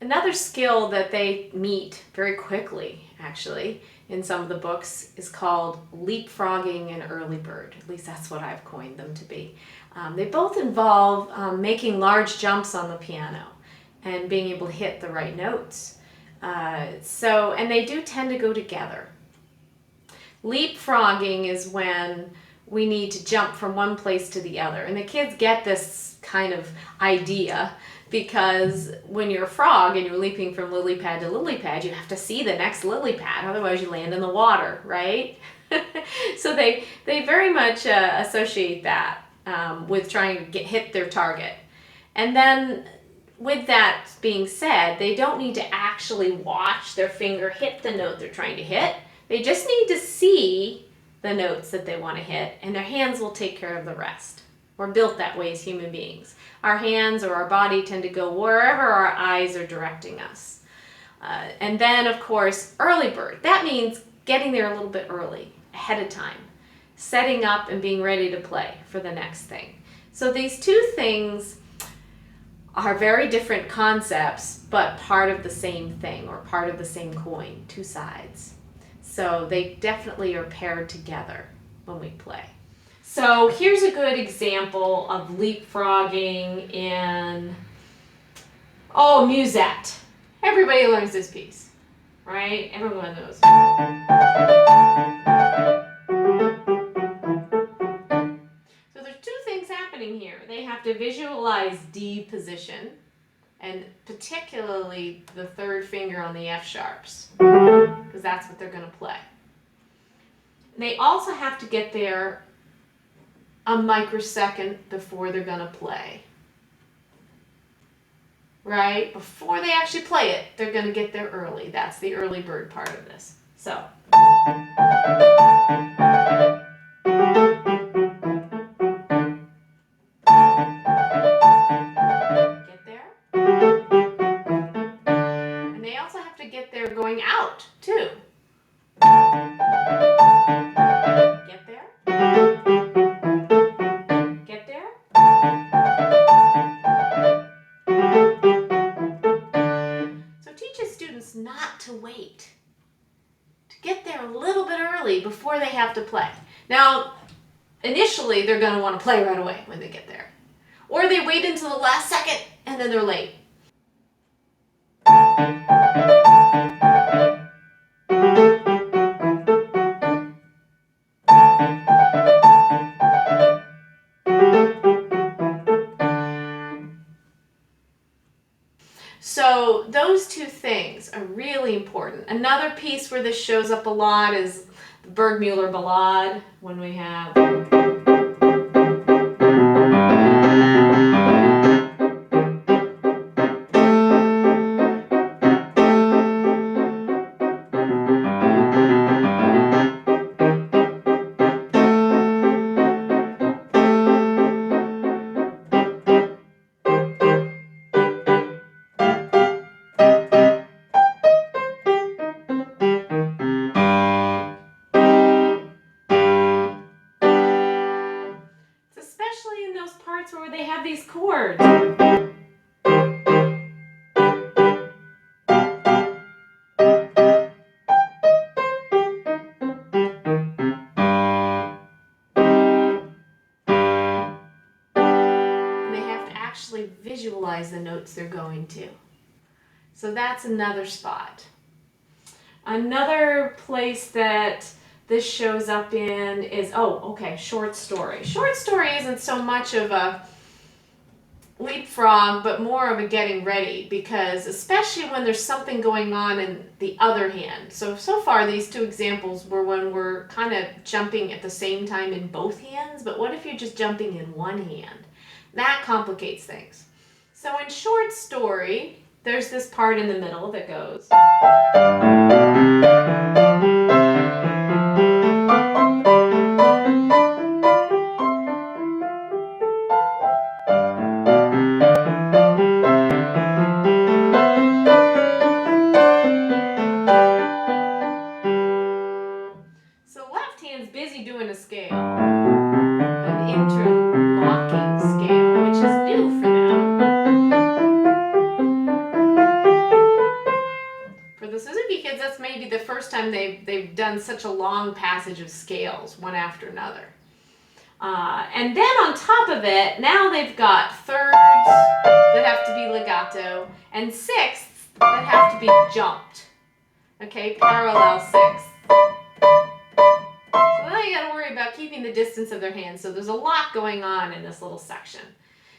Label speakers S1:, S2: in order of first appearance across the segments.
S1: Another skill that they meet very quickly, actually, in some of the books is called leapfrogging and early bird. At least that's what I've coined them to be. They both involve making large jumps on the piano and being able to hit the right notes. And they do tend to go together. Leapfrogging is when we need to jump from one place to the other. And the kids get this kind of idea because when you're a frog and you're leaping from lily pad to lily pad, you have to see the next lily pad, otherwise you land in the water, right? So they very much associate that with trying to hit their target. And then with that being said, they don't need to actually watch their finger hit the note they're trying to hit. They just need to see the notes that they want to hit, and their hands will take care of the rest. We're built that way as human beings. Our hands or our body tend to go wherever our eyes are directing us. And then, of course, early bird. That means getting there a little bit early, ahead of time, setting up and being ready to play for the next thing. So these two things are very different concepts, but part of the same thing or part of the same coin, two sides. So they definitely are paired together when we play. So here's a good example of leapfrogging in, Musette. Everybody learns this piece, right? Everyone knows. So there's two things happening here. They have to visualize D position, and particularly the third finger on the F sharps, because that's what they're going to play. They also have to get there a microsecond before they're going to play. Right? Before they actually play it, they're going to get there early. That's the early bird part of this. So. Get there. And they also have to get there going out, too. Get there. Get there. So teach students not to wait. To get there a little bit early before they have to play. Now, initially, they're going to want to play right away when they get there. Or they wait until the last second and then they're late. So those two things are really important. Another piece where this shows up a lot is the Bergmuller Ballade, when we have... especially in those parts where they have these chords. And they have to actually visualize the notes they're going to. So that's another spot. Another place that this shows up in is, short story. Short story isn't so much of a leapfrog, but more of a getting ready, because especially when there's something going on in the other hand. So far these two examples were when we're kind of jumping at the same time in both hands, but what if you're just jumping in one hand? That complicates things. So in short story, there's this part in the middle that goes... So left hand's busy doing a scale, an interlocking scale, which is new for them. time they've done such a long passage of scales, one after another. And then on top of it, now they've got thirds that have to be legato and sixths that have to be jumped. Okay, parallel sixths. So now you got to worry about keeping the distance of their hands. So there's a lot going on in this little section.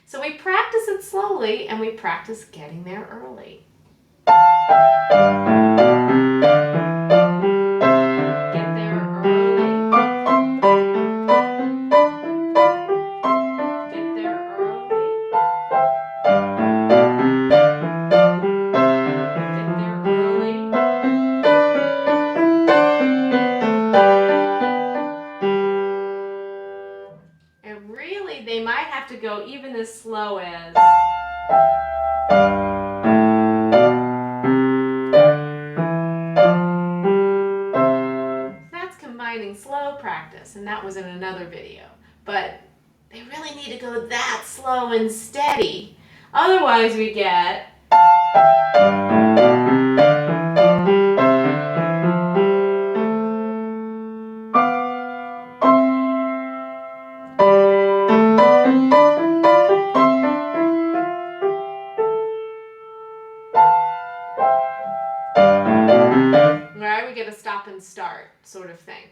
S1: So we practice it slowly, and we practice getting there early. Get there early. Get there early. Get there early. And really, they might have to go even as slow as... That's combining slow practice, and that was in another video. But they really need to go that slow and steady. Otherwise, we get... Right? We get a stop and start sort of thing.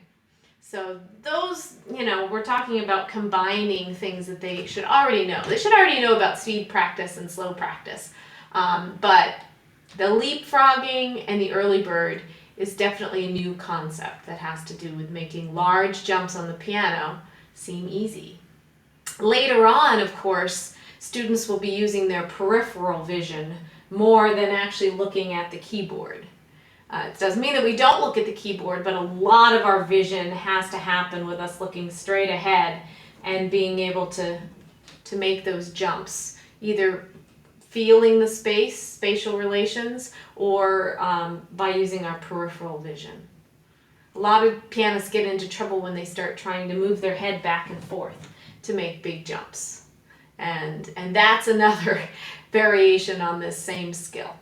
S1: So those, we're talking about combining things that they should already know. They should already know about speed practice and slow practice. But the leapfrogging and the early bird is definitely a new concept that has to do with making large jumps on the piano seem easy. Later on, of course, students will be using their peripheral vision more than actually looking at the keyboard. It doesn't mean that we don't look at the keyboard, but a lot of our vision has to happen with us looking straight ahead and being able to make those jumps, either feeling the spatial relations, or by using our peripheral vision. A lot of pianists get into trouble when they start trying to move their head back and forth to make big jumps. And that's another variation on this same skill.